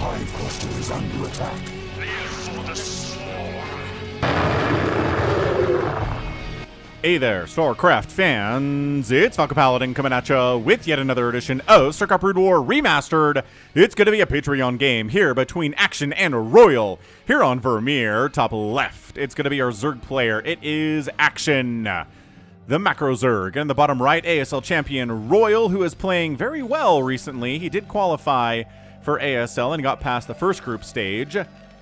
hive cluster is under attack. Hey there, StarCraft fans, it's Falcon Paladin coming at you with yet another edition of StarCraft Brood War Remastered. It's going to be a Patreon game here between Action and RoyaL. Here on Vermeer, top left, it's going to be our Zerg player. It is Action, the Macro Zerg. And in the bottom right, ASL champion RoyaL, who is playing very well recently. He did qualify for ASL and got past the first group stage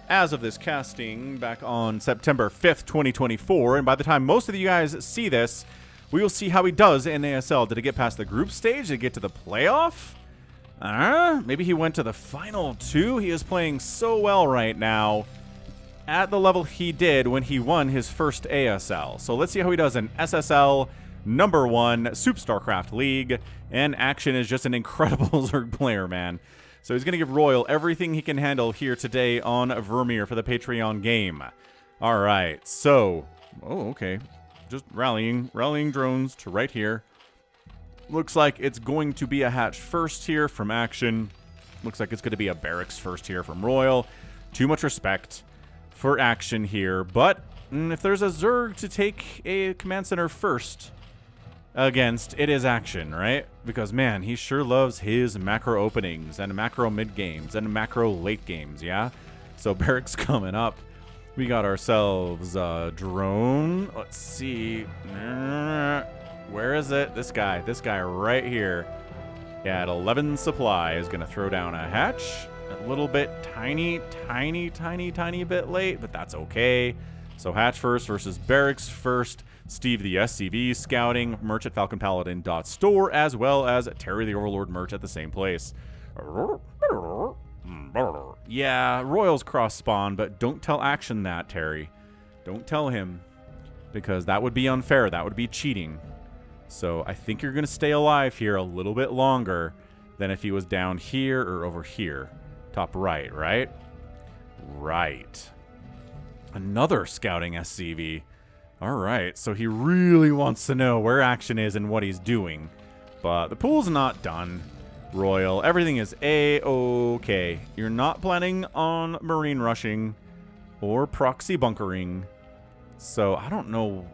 as of this casting back on September 5th, 2024. And by the time most of you guys see this, we will see how he does in ASL. Did he get past the group stage? Did he get to the playoff? Maybe he went to the final two. He is playing so well right now at the level he did when he won his first ASL. So let's see how he does in SSL number 1 Soup StarCraft League. And Action is just an incredible Zerg player, man. So he's going to give RoyaL everything he can handle here today on Vermeer for the Patreon game. All right, so... Oh, okay. Just rallying drones to right here. Looks like it's going to be a hatch first here from Action. Looks like it's going to be a barracks first here from RoyaL. Too much respect for Action here. But if there's a Zerg to take a command center first against, it is Action, right? Because, man, he sure loves his macro openings and macro mid games and macro late games, yeah? So barracks coming up. We got ourselves a drone. Let's see. Where is it? This guy right here. Yeah, at 11 supply is going to throw down a hatch. A little bit tiny bit late, but that's okay. So hatch first versus barracks first. Steve the SCV scouting merch at falconpaladin.store, as well as Terry the Overlord merch at the same place. Yeah, RoyaL's cross spawn, but don't tell Action that, Terry. Don't tell him, because that would be unfair. That would be cheating. So I think you're going to stay alive here a little bit longer than if he was down here or over here. Top right, right? Right. Another scouting SCV. All right, so he really wants to know where Action is and what he's doing. But the pool's not done, RoyaL. Everything is A-okay. You're not planning on marine rushing or proxy bunkering. So I don't know.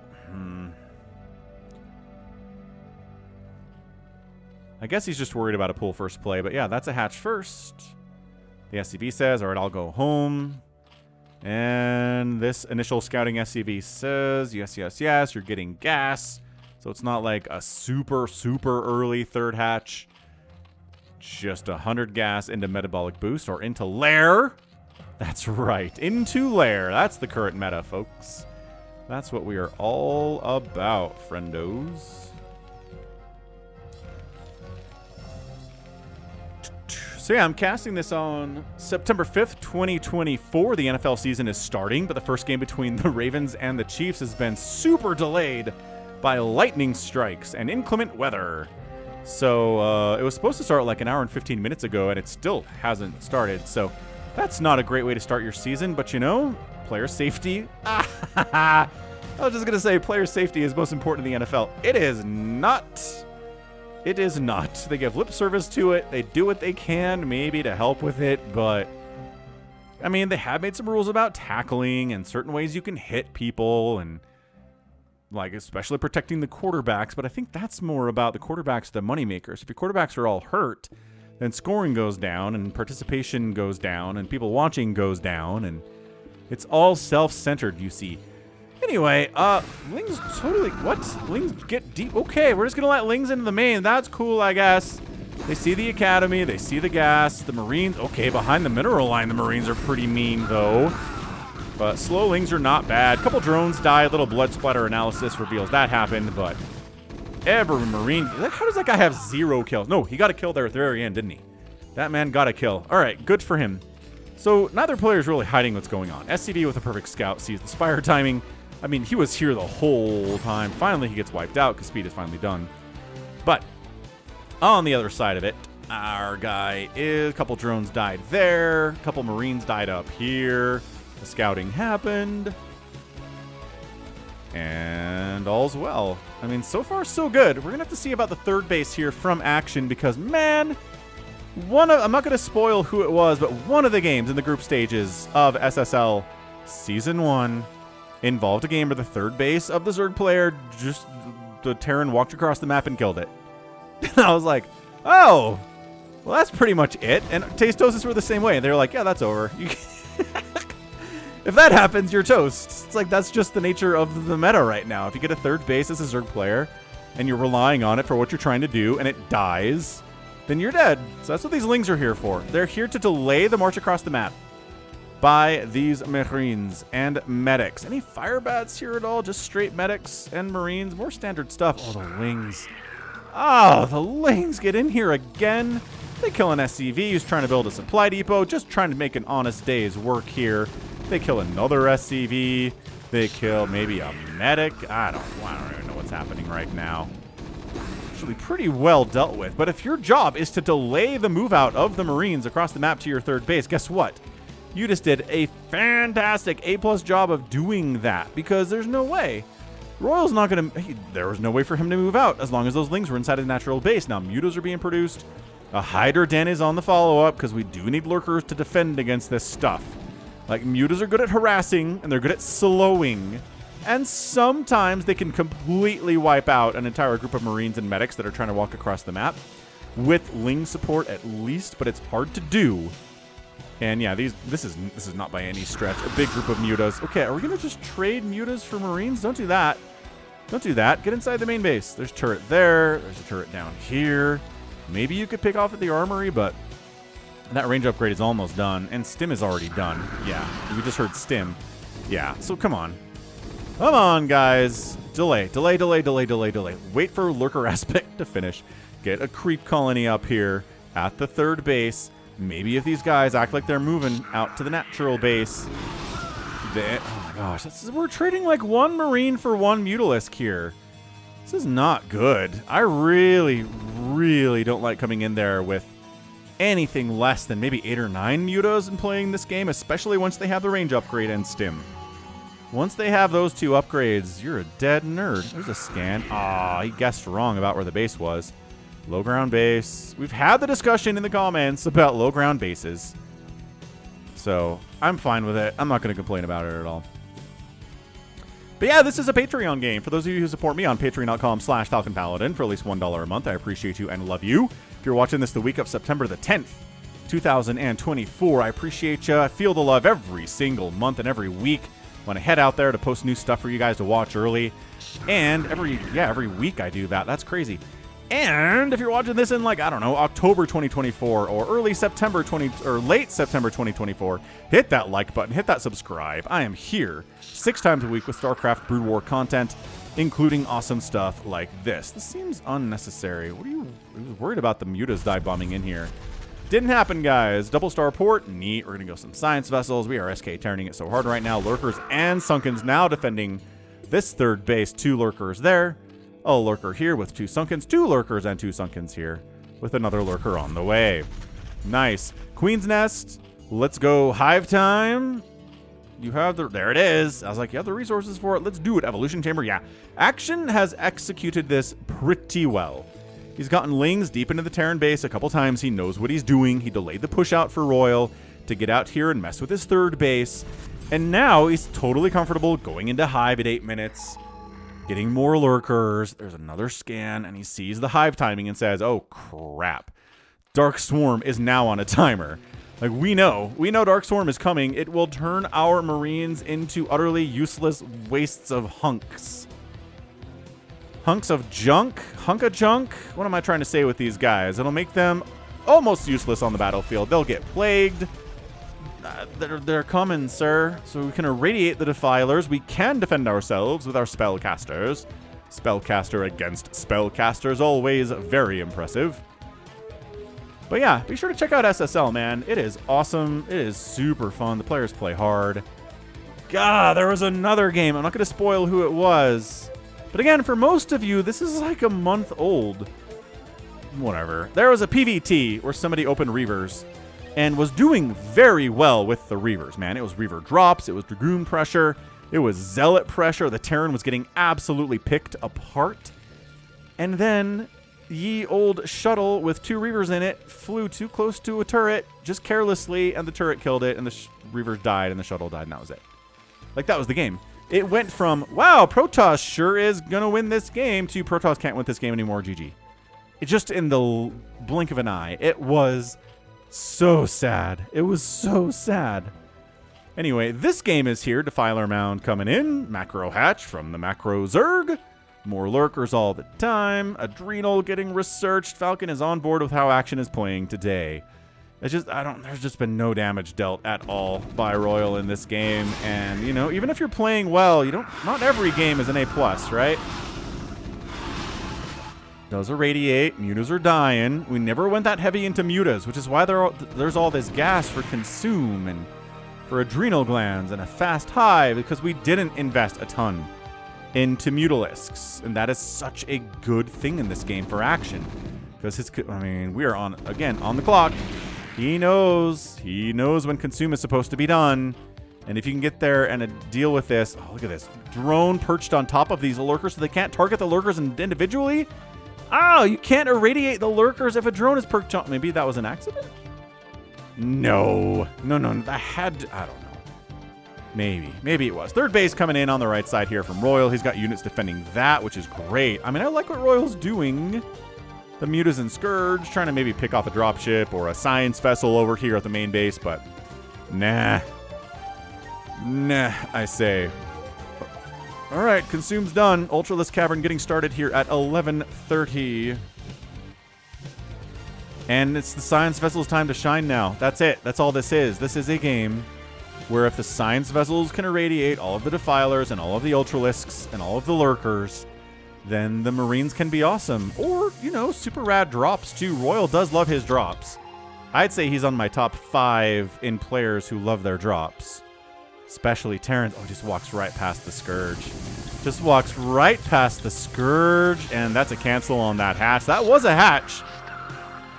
I guess he's just worried about a pool first play. But yeah, that's a hatch first. The SCV says, all right, I'll go home. And this initial scouting SCV says, yes, you're getting gas. So it's not like a super early third hatch. Just 100 gas into metabolic boost or into lair. That's right, into lair. That's the current meta, folks. That's what we are all about, friendos. So yeah, I'm casting this on September 5th, 2024. The NFL season is starting, but the first game between the Ravens and the Chiefs has been super delayed by lightning strikes and inclement weather. So it was supposed to start like an hour and 15 minutes ago, and it still hasn't started. So that's not a great way to start your season, but you know, player safety. I was just going to say player safety is most important in the NFL. It is not. It is not. They give lip service to it. They do what they can, maybe, to help with it. But, I mean, they have made some rules about tackling and certain ways you can hit people and, like, especially protecting the quarterbacks. But I think that's more about the quarterbacks, the moneymakers. If your quarterbacks are all hurt, then scoring goes down and participation goes down and people watching goes down. And it's all self-centered, you see. Anyway, Lings totally... What? Lings get deep... Okay, we're just going to let Lings into the main. That's cool, I guess. They see the academy. They see the gas. The Marines... Okay, behind the mineral line, the Marines are pretty mean, though. But slow Lings are not bad. Couple drones died. Little blood splatter analysis reveals that happened, but... Every Marine... How does that guy have 0 kills? No, he got a kill there at the very end, didn't he? That man got a kill. All right, good for him. So, neither player is really hiding what's going on. SCV with a perfect scout sees the Spire timing. I mean, he was here the whole time. Finally, he gets wiped out because speed is finally done. But on the other side of it, our guy is... A couple drones died there. A couple Marines died up here. The scouting happened. And all's well. I mean, so far, so good. We're going to have to see about the third base here from Action because, man, I'm not going to spoil who it was, but one of the games in the group stages of SSL Season 1 involved a game where the third base of the Zerg player, just the Terran walked across the map and killed it. And I was like, oh, well, that's pretty much it. And Tastosis were the same way. They were like, yeah, that's over. If that happens, you're toast. It's like, that's just the nature of the meta right now. If you get a third base as a Zerg player and you're relying on it for what you're trying to do and it dies, then you're dead. So that's what these Lings are here for. They're here to delay the march across the map by these Marines and medics. Any fire bats here at all? Just straight medics and Marines. More standard stuff. Oh, the Lings. Oh, the Lings get in here again. They kill an SCV who's trying to build a supply depot, just trying to make an honest day's work here. They kill another SCV. They kill maybe a medic. I don't even know what's happening right now. Actually pretty well dealt with. But if your job is to delay the move out of the Marines across the map to your third base, guess what? You just did a fantastic A+ job of doing that, because there's no way. RoyaL's not going to... There was no way for him to move out as long as those Lings were inside his natural base. Now, mutas are being produced. A Hydra Den is on the follow-up, because we do need lurkers to defend against this stuff. Like, mutas are good at harassing, and they're good at slowing. And sometimes they can completely wipe out an entire group of Marines and medics that are trying to walk across the map with Ling support at least, but it's hard to do. And yeah, this is not by any stretch a big group of mutas. Okay, are we gonna just trade mutas for Marines? Don't do that. Don't do that. Get inside the main base. There's a turret there. There's a turret down here. Maybe you could pick off at the armory, but that range upgrade is almost done, and stim is already done. Yeah, we just heard stim. Yeah, so come on. Come on, guys. Delay, delay, delay, delay, delay, delay. Wait for lurker aspect to finish. Get a creep colony up here at the third base. Maybe if these guys act like they're moving out to the natural base. Oh my gosh, we're trading like one Marine for one Mutalisk here. This is not good. I really, really don't like coming in there with anything less than maybe 8 or 9 mutas and playing this game, especially once they have the range upgrade and stim. Once they have those two upgrades, you're a dead nerd. There's a scan. Ah, he guessed wrong about where the base was. Low ground base. We've had the discussion in the comments about low ground bases. So I'm fine with it. I'm not going to complain about it at all. But yeah, this is a Patreon game. For those of you who support me on patreon.com/FalconPaladin for at least $1 a month, I appreciate you and love you. If you're watching this the week of September the 10th, 2024, I appreciate you. I feel the love every single month and every week when I head out there to post new stuff for you guys to watch early. And every week I do that. That's crazy. And if you're watching this in, like, I don't know, October 2024 or early September or late September 2024, hit that like button, hit that subscribe. I am here 6 times a week with StarCraft Brood War content, including awesome stuff like this. This seems unnecessary. What are you worried about the mutas dive bombing in here? Didn't happen, guys. Double star port. Neat. We're going to go some science vessels. We are SK turning it so hard right now. Lurkers and Sunkens now defending this third base. 2 lurkers there. A lurker here with 2 Sunkens. 2 lurkers and 2 Sunkens here with another lurker on the way. Nice. Queen's Nest. Let's go hive time. You have the... There it is. I was like, you have the resources for it. Let's do it. Evolution Chamber. Yeah. Action has executed this pretty well. He's gotten Lings deep into the Terran base a couple times. He knows what he's doing. He delayed the push out for RoyaL to get out here and mess with his third base. And now he's totally comfortable going into hive at 8 minutes, getting more lurkers. There's another scan, and he sees the hive timing and says, oh, crap. Dark Swarm is now on a timer. Like, we know Dark Swarm is coming. It will turn our Marines into utterly useless wastes of hunks. Hunks of junk? Hunk of junk? What am I trying to say with these guys? It'll make them almost useless on the battlefield. They'll get plagued. They're coming, sir. So we can irradiate the Defilers. We can defend ourselves with our Spellcasters. Spellcaster against Spellcasters, always very impressive. But yeah, be sure to check out SSL, man. It is awesome. It is super fun. The players play hard. God, there was another game. I'm not going to spoil who it was. But again, for most of you, this is like a month old. Whatever. There was a PvT where somebody opened Reavers and was doing very well with the Reavers, man. It was Reaver drops. It was Dragoon pressure. It was Zealot pressure. The Terran was getting absolutely picked apart. And then ye old shuttle with 2 Reavers in it flew too close to a turret, just carelessly, and the turret killed it, and the Reavers died, and the shuttle died, and that was it. Like, that was the game. It went from, wow, Protoss sure is gonna win this game, to Protoss can't win this game anymore, GG. It just in the blink of an eye. It was so sad. It was so sad. Anyway, this game is here. Defiler Mound coming in. Macro Hatch from the Macro Zerg. More lurkers all the time. Adrenal getting researched. Falcon is on board with how Action is playing today. It's just, there's just been no damage dealt at all by RoyaL in this game. And, you know, even if you're playing well, not every game is an A+, right? Does irradiate. Mutas are dying. We never went that heavy into mutas, which is why there's all this gas for consume and for adrenal glands and a fast hive, because we didn't invest a ton into Mutalisks. And that is such a good thing in this game for Action. Because we are on the clock. He knows when consume is supposed to be done. And if you can get there and deal with this, oh, look at this. Drone perched on top of these lurkers so they can't target the lurkers individually. Oh, you can't irradiate the lurkers if a drone is perched on. Maybe that was an accident? No. That had to, I don't know. Maybe it was. Third base coming in on the right side here from RoyaL. He's got units defending that, which is great. I mean, I like what RoyaL's doing. The Mutas and Scourge, trying to maybe pick off a dropship or a science vessel over here at the main base, but nah, I say. All right, consume's done. Ultralisk Cavern getting started here at 11:30. And it's the science vessel's time to shine now. That's it. That's all this is. This is a game where if the science vessels can irradiate all of the defilers and all of the Ultralisks and all of the lurkers, then the Marines can be awesome. Or, you know, super rad drops too. RoyaL does love his drops. I'd say he's on my top 5 in players who love their drops. Especially Terrence. Oh, just walks right past the Scourge. Just walks right past the Scourge, and that's a cancel on that hatch. That was a hatch.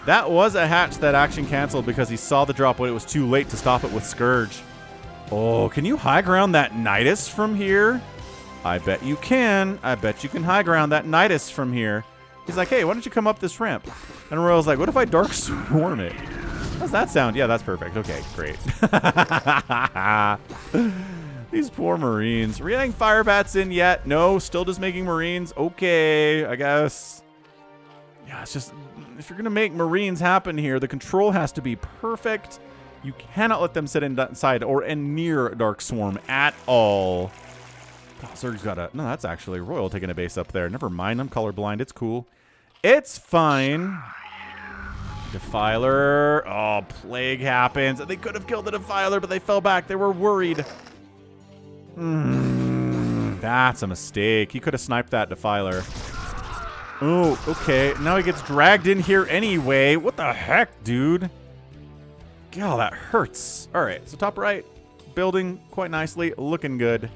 That was a hatch that Action canceled because he saw the drop when it was too late to stop it with Scourge. Oh, can you high ground that Nidus from here? I bet you can. I bet you can high ground that Nidus from here. He's like, hey, why don't you come up this ramp? And RoyaL's like, what if I Dark Swarm it? How's that sound? Yeah, that's perfect. Okay, great. These poor Marines. Are we getting Firebats in yet? No, still just making Marines. Okay, I guess. Yeah, it's just, if you're going to make Marines happen here, the control has to be perfect. You cannot let them sit inside or near Dark Swarm at all. Oh, Zerg's got a... No, that's actually RoyaL taking a base up there. Never mind, I'm colorblind. It's cool. It's fine. Defiler. Oh, plague happens. They could have killed the Defiler, but they fell back. They were worried. That's a mistake. He could have sniped that Defiler. Oh, okay. Now he gets dragged in here anyway. What the heck, dude? God, that hurts. All right, so top right. Building quite nicely. Looking good.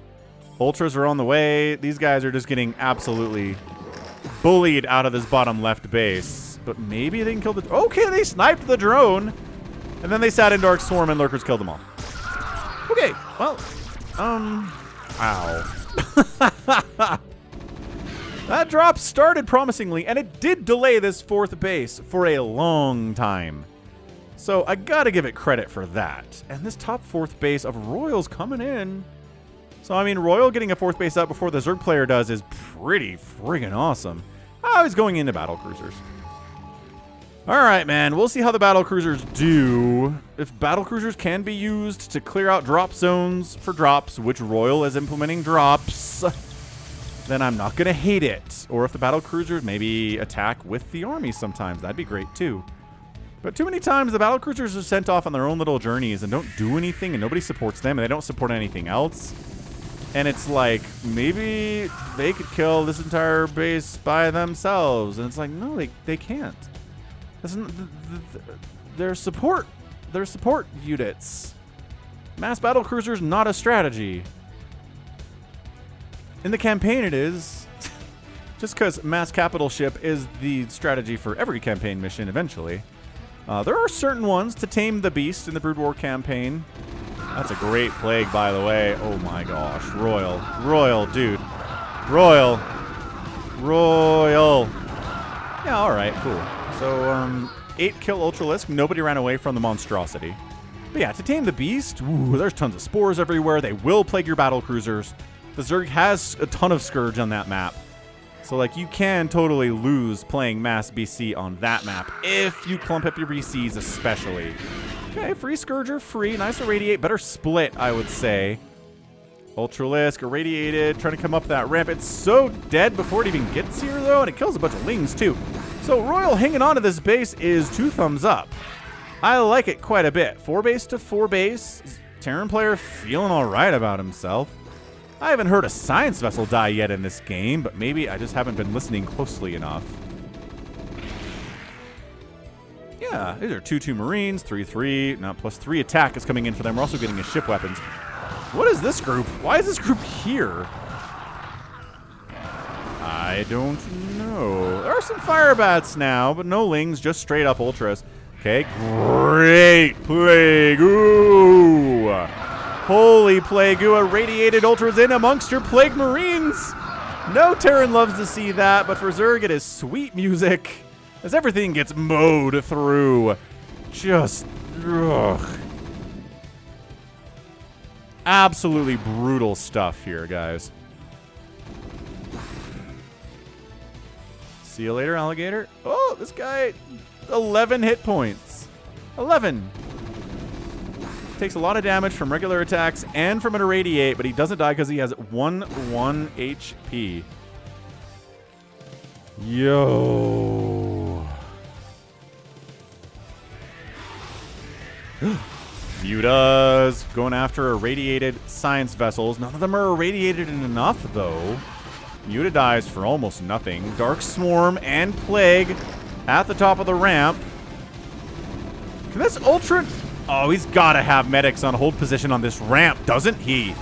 Ultras are on the way. These guys are just getting absolutely bullied out of this bottom left base. But maybe they can kill the... Okay, they sniped the drone. And then they sat in Dark Swarm and Lurkers killed them all. Okay, well... Ow. That drop started promisingly, and it did delay this 4th base for a long time. So I gotta give it credit for that. And this top 4th base of RoyaL's coming in. So, I mean, RoyaL getting a 4th base up before the Zerg player does is pretty friggin' awesome. Oh, he's going into battle cruisers. All right, man. We'll see how the battle cruisers do. If battle cruisers can be used to clear out drop zones for drops, which RoyaL is implementing drops, then I'm not going to hate it. Or if the battle cruisers maybe attack with the army sometimes, that'd be great too. But too many times the battle cruisers are sent off on their own little journeys and don't do anything, and nobody supports them, and they don't support anything else. And it's like, maybe they could kill this entire base by themselves. And it's like, no, they can't. They're support units. Mass battle cruisers, not a strategy. In the campaign it is. Just because mass capital ship is the strategy for every campaign mission eventually. There are certain ones to tame the beast in the Brood War campaign. That's a great plague, by the way. Oh my gosh. RoyaL, dude. RoyaL. Yeah, alright, cool. So, 8 kill Ultralisk. Nobody ran away from the monstrosity. But yeah, to tame the beast, ooh, there's tons of spores everywhere. They will plague your battle cruisers. The Zerg has a ton of Scourge on that map. So, like, you can totally lose playing Mass BC on that map, if you clump up your BCs especially. Okay, free Scourger, free. Nice Irradiate. Better split, I would say. Ultralisk, Irradiated, trying to come up that ramp. It's so dead before it even gets here, though, and it kills a bunch of Lings, too. So, RoyaL hanging on to this base is 2 thumbs up. I like it quite a bit. 4 base to 4 base. Terran player feeling alright about himself. I haven't heard a science vessel die yet in this game, but maybe I just haven't been listening closely enough. Yeah, these are 2-2 Marines, 3-3. Now, plus 3 attack is coming in for them. We're also getting his ship weapons. What is this group? Why is this group here? I don't know. There are some fire bats now, but no Lings, just straight up Ultras. Okay, great Plague. Ooh. Holy Plague. Ooh, irradiated Ultras in amongst your Plague Marines. No Terran loves to see that, but for Zerg it is sweet music as everything gets mowed through. Just, ugh. Absolutely brutal stuff here, guys. See you later, alligator. Oh, this guy, 11 hit points. 11. Takes a lot of damage from regular attacks and from an irradiate, but he doesn't die because he has 1 HP. Yo. Mutas going after irradiated science vessels. None of them are irradiated enough, though. Muta dies for almost nothing. Dark Swarm and Plague at the top of the ramp. Can this Ultra... Oh, he's got to have medics on hold position on this ramp, doesn't he?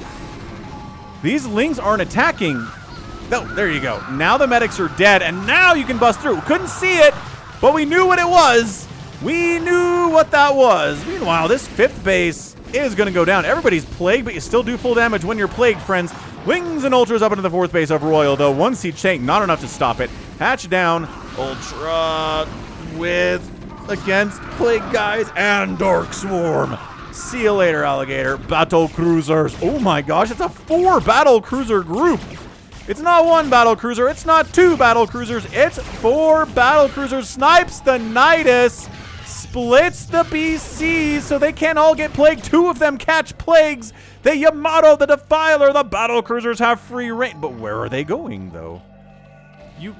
These Lings aren't attacking. No, there you go. Now the medics are dead, and now you can bust through. Couldn't see it, but we knew what it was. We knew what that was. Meanwhile, this 5th base is going to go down. Everybody's plagued, but you still do full damage when you're plagued, friends. Lings and Ultras up into the 4th base of RoyaL, though. 1 siege tank, not enough to stop it. Hatch down. Ultra with against Plague guys and Dark Swarm. See you later, alligator. Battle cruisers. Oh my gosh, it's a 4 battle cruiser group. It's not 1 battle cruiser. It's not 2 battle cruisers. It's 4 battle cruisers. Snipes the Nidus. Splits the BCs so they can't all get plagued. 2 of them catch plagues. The Yamato, the Defiler, the battle cruisers have free reign. But where are they going, though?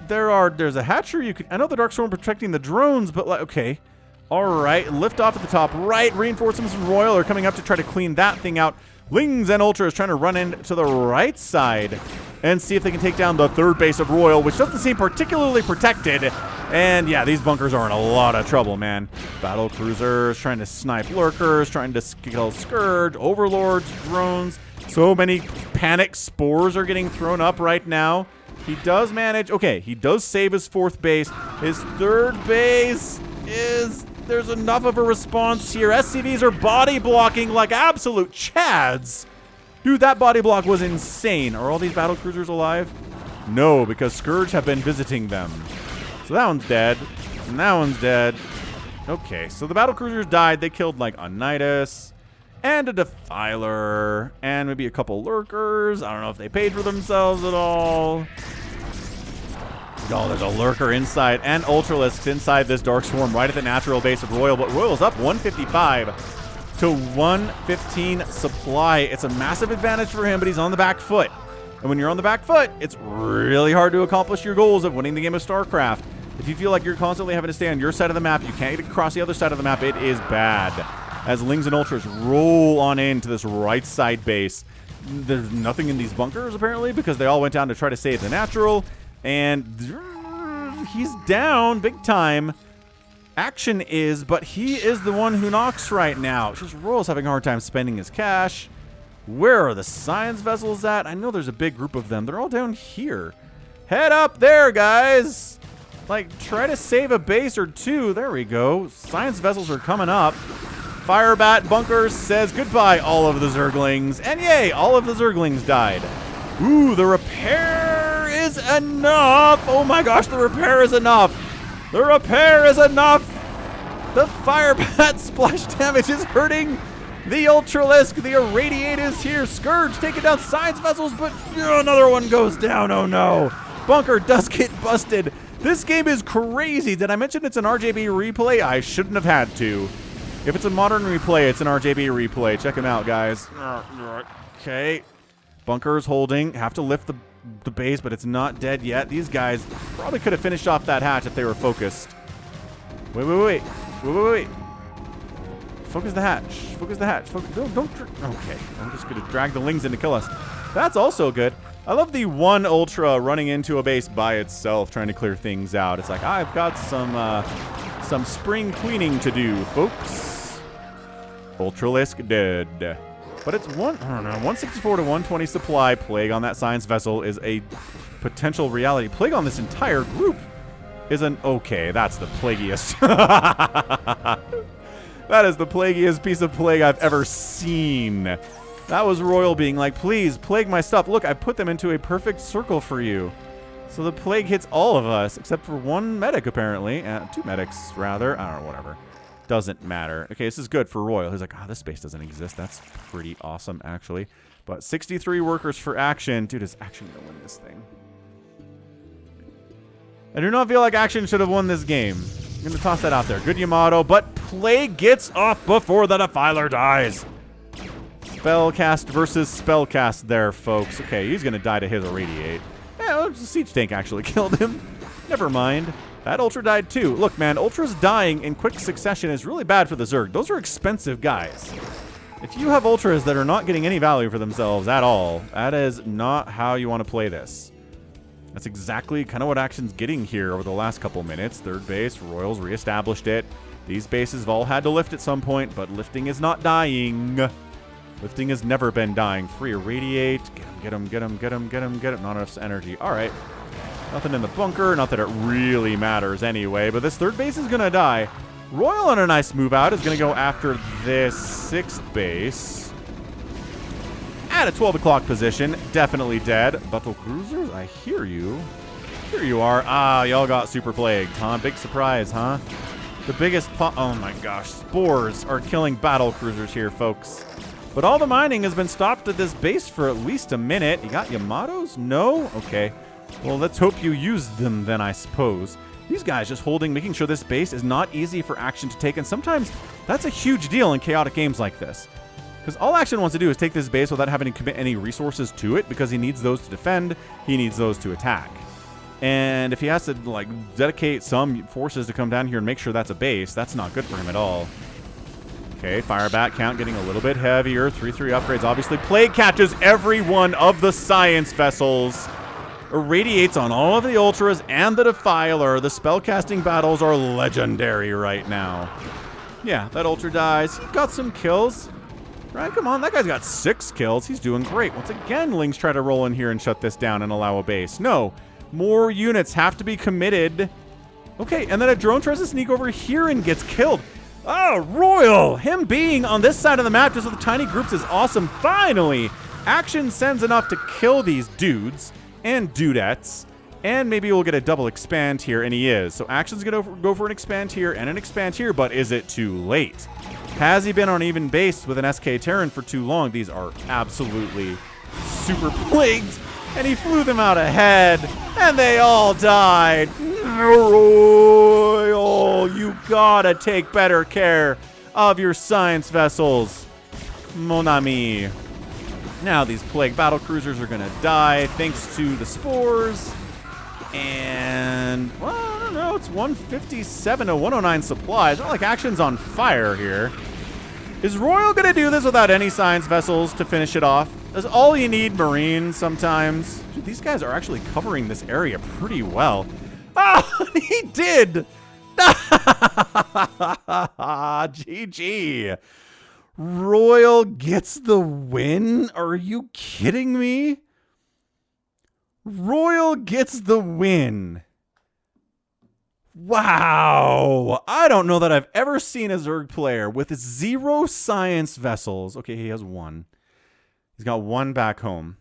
There's a hatchery. You could. I know the Dark Storm protecting the drones, but like, okay, all right. Lift off at the top right. Reinforcements from RoyaL are coming up to try to clean that thing out. Lings and Ultras trying to run in to the right side and see if they can take down the 3rd base of RoyaL, which doesn't seem particularly protected. And yeah, these bunkers are in a lot of trouble, man. Battle cruisers trying to snipe lurkers, trying to kill Scourge, overlords, drones. So many panic spores are getting thrown up right now. He does manage. Okay, he does save his 4th base. His 3rd base is... There's enough of a response here. SCVs are body blocking like absolute chads. Dude, that body block was insane. Are all these battle cruisers alive? No, because Scourge have been visiting them. So that one's dead. And that one's dead. Okay, so the battle cruisers died. They killed like a Nidus and a Defiler and maybe a couple lurkers. I don't know if they paid for themselves at all. Oh, there's a lurker inside and Ultralisks inside this Dark Swarm right at the natural base of RoyaL. But RoyaL's up 155 to 115 supply. It's a massive advantage for him, but he's on the back foot. And when you're on the back foot, it's really hard to accomplish your goals of winning the game of StarCraft. If you feel like you're constantly having to stay on your side of the map, you can't get across the other side of the map, it is bad. As Lings and Ultras roll on into this right side base. There's nothing in these bunkers, apparently, because they all went down to try to save the natural. And he's down big time. Action is, but he is the one who knocks right now. Just RoyaL's having a hard time spending his cash. Where are the science vessels at? I know there's a big group of them. They're all down here. Head up there, guys. Like, try to save a base or 2. There we go. Science vessels are coming up. Firebat Bunkers says goodbye, all of the Zerglings. And yay, all of the Zerglings died. Ooh, the repair is enough. Oh my gosh, the repair is enough. The repair is enough. The fire bat splash damage is hurting. The Ultralisk, the Irradiate is here. Scourge taking down science vessels, but another one goes down. Oh no. Bunker does get busted. This game is crazy. Did I mention it's an RJB replay? I shouldn't have had to. If it's a modern replay, it's an RJB replay. Check them out, guys. Okay. Bunker's holding. Have to lift the base, but it's not dead yet. These guys probably could have finished off that hatch if they were focused. Wait. Focus the hatch. Focus the hatch. Don't. Okay. I'm just going to drag the Lings in to kill us. That's also good. I love the one Ultra running into a base by itself, trying to clear things out. It's like, I've got some spring cleaning to do, folks. Ultralisk dead. But it's 164 to 120 supply. Plague on that science vessel is a potential reality. Plague on this entire group is an... Okay, that's the plaguiest. That is the plaguiest piece of plague I've ever seen. That was RoyaL being like, please, plague my stuff. Look, I put them into a perfect circle for you. So the plague hits all of us, except for one medic, apparently. Two medics, rather. I don't know, whatever. Doesn't matter. Okay, this is good for RoyaL. He's like, this space doesn't exist. That's pretty awesome, actually. But 63 workers for Action. Dude, is Action going to win this thing? I do not feel like Action should have won this game. I'm going to toss that out there. Good Yamato, but Plague gets off before the Defiler dies. Spellcast versus Spellcast there, folks. Okay, he's going to die to his Irradiate. Yeah, the Siege Tank actually killed him. Never mind. That Ultra died too. Look, man, Ultras dying in quick succession is really bad for the Zerg. Those are expensive guys. If you have Ultras that are not getting any value for themselves at all, that is not how you want to play this. That's exactly kind of what Action's getting here over the last couple minutes. Third base, RoyaL's reestablished it. These bases have all had to lift at some point, but lifting is not dying. Lifting has never been dying. Free Irradiate. Get him. Not enough energy. All right. Nothing in the bunker. Not that it really matters anyway, but this third base is going to die. RoyaL on a nice move out is going to go after this sixth base. At a 12 o'clock position. Definitely dead. Battle Cruisers, I hear you. Here you are. Y'all got super plagued, huh? Big surprise, huh? The biggest oh my gosh. Spores are killing battle cruisers here, folks. But all the mining has been stopped at this base for at least a minute. You got Yamatos? No? Okay. Well, let's hope you use them then, I suppose. These guys just holding, making sure this base is not easy for Action to take. And sometimes that's a huge deal in chaotic games like this. Because all Action wants to do is take this base without having to commit any resources to it, because he needs those to defend, he needs those to attack. And if he has to, like, dedicate some forces to come down here and make sure that's a base, that's not good for him at all. Okay, fire bat count getting a little bit heavier. 3-3 upgrades, obviously. Plague catches every one of the science vessels. Irradiates on all of the Ultras and the Defiler. The spellcasting battles are legendary right now. Yeah, that Ultra dies. He got some kills. Right, come on, that guy's got 6 kills. He's doing great. Once again, Lings try to roll in here and shut this down and allow a base. No, more units have to be committed. Okay, and then a drone tries to sneak over here and gets killed. Oh, RoyaL! Him being on this side of the map just with tiny groups is awesome. Finally, Action sends enough to kill these dudes and dudettes, and maybe we'll get a double expand here, and he is. So Action's going to go for an expand here and an expand here, but is it too late? Has he been on even base with an SK Terran for too long? These are absolutely super plagued, and he flew them out ahead, and they all died. RoyaL, you gotta take better care of your science vessels, mon ami. Now these plague battle cruisers are gonna die thanks to the spores. And, well, I don't know, it's 157 to 109 supplies. It's not like Action's on fire here. Is RoyaL gonna do this without any science vessels to finish it off? Does all you need Marines sometimes? Dude, these guys are actually covering this area pretty well. Oh, he did! GG. RoyaL gets the win? Are you kidding me? RoyaL gets the win. Wow. I don't know that I've ever seen a Zerg player with 0 science vessels. Okay, he has 1. He's got 1 back home.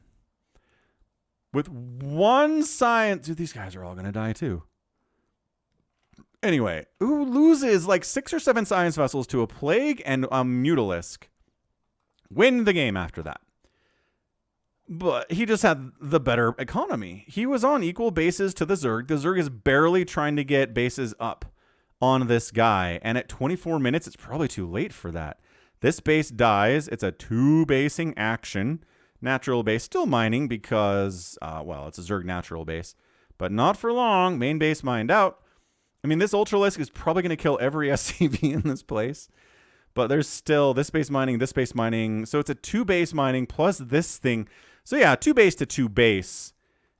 With 1 science... Dude, these guys are all going to die too. Anyway, who loses like 6 or 7 science vessels to a plague and a mutalisk. Win the game after that. But he just had the better economy. He was on equal bases to the Zerg. The Zerg is barely trying to get bases up on this guy. And at 24 minutes, it's probably too late for that. This base dies. It's a 2-basing action. Natural base still mining because, well, it's a Zerg natural base. But not for long. Main base mined out. I mean, this Ultralisk is probably going to kill every SCV in this place. But there's still this base mining, this base mining. So it's a 2-base mining plus this thing. So yeah, 2-base to 2-base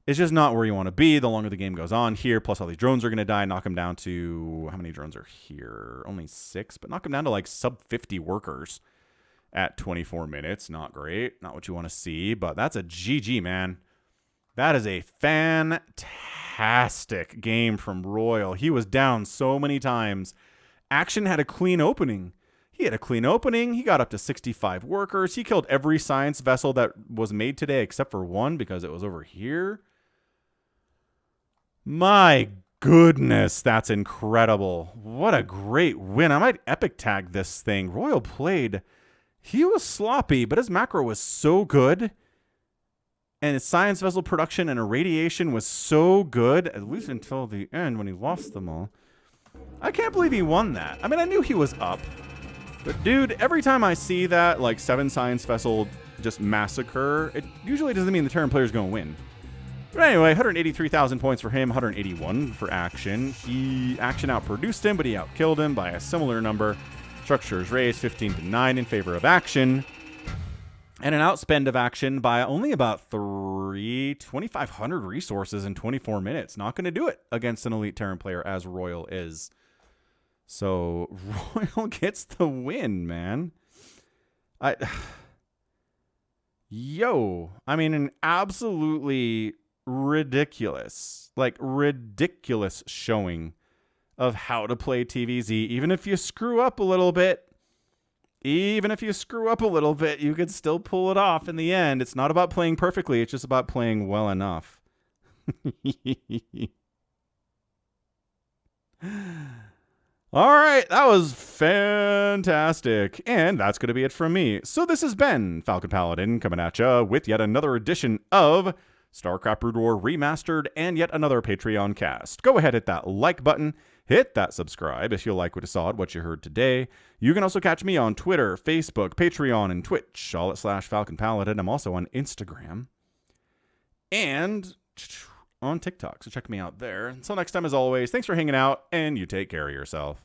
is just not where you want to be the longer the game goes on here. Plus all these drones are going to die. Knock them down to, how many drones are here? Only 6, but knock them down to like sub 50 workers at 24 minutes. Not great. Not what you want to see, but that's a GG, man. That is a fantastic game from RoyaL. He was down so many times. Action had a clean opening. He had a clean opening. He got up to 65 workers. He killed every science vessel that was made today except for one because it was over here. My goodness, that's incredible. What a great win. I might epic tag this thing. RoyaL played. He was sloppy, but his macro was so good. And his science vessel production and irradiation was so good, at least until the end when he lost them all. I can't believe he won that. I mean, I knew he was up. But dude, every time I see that, like 7 science vessel just massacre, it usually doesn't mean the Terran player's going to win. But anyway, 183,000 points for him, 181 for Action. Action outproduced him, but he outkilled him by a similar number. Structures raised 15-9 in favor of Action. And an outspend of Action by only about 2,500 resources in 24 minutes. Not going to do it against an elite Terran player as RoyaL is. So RoyaL gets the win, man. I mean, an absolutely ridiculous showing of how to play TVZ. Even if you screw up a little bit, you could still pull it off in the end. It's not about playing perfectly. It's just about playing well enough. All right, that was fantastic. And that's going to be it from me. So this has been Falcon Paladin coming at you with yet another edition of StarCraft Brood War Remastered and yet another Patreon cast. Go ahead, hit that like button. Hit that subscribe if you like what you saw, what you heard today. You can also catch me on Twitter, Facebook, Patreon, and Twitch, all at /Falcon Paladin. I'm also on Instagram and on TikTok, so check me out there. Until next time, as always, thanks for hanging out, and you take care of yourself.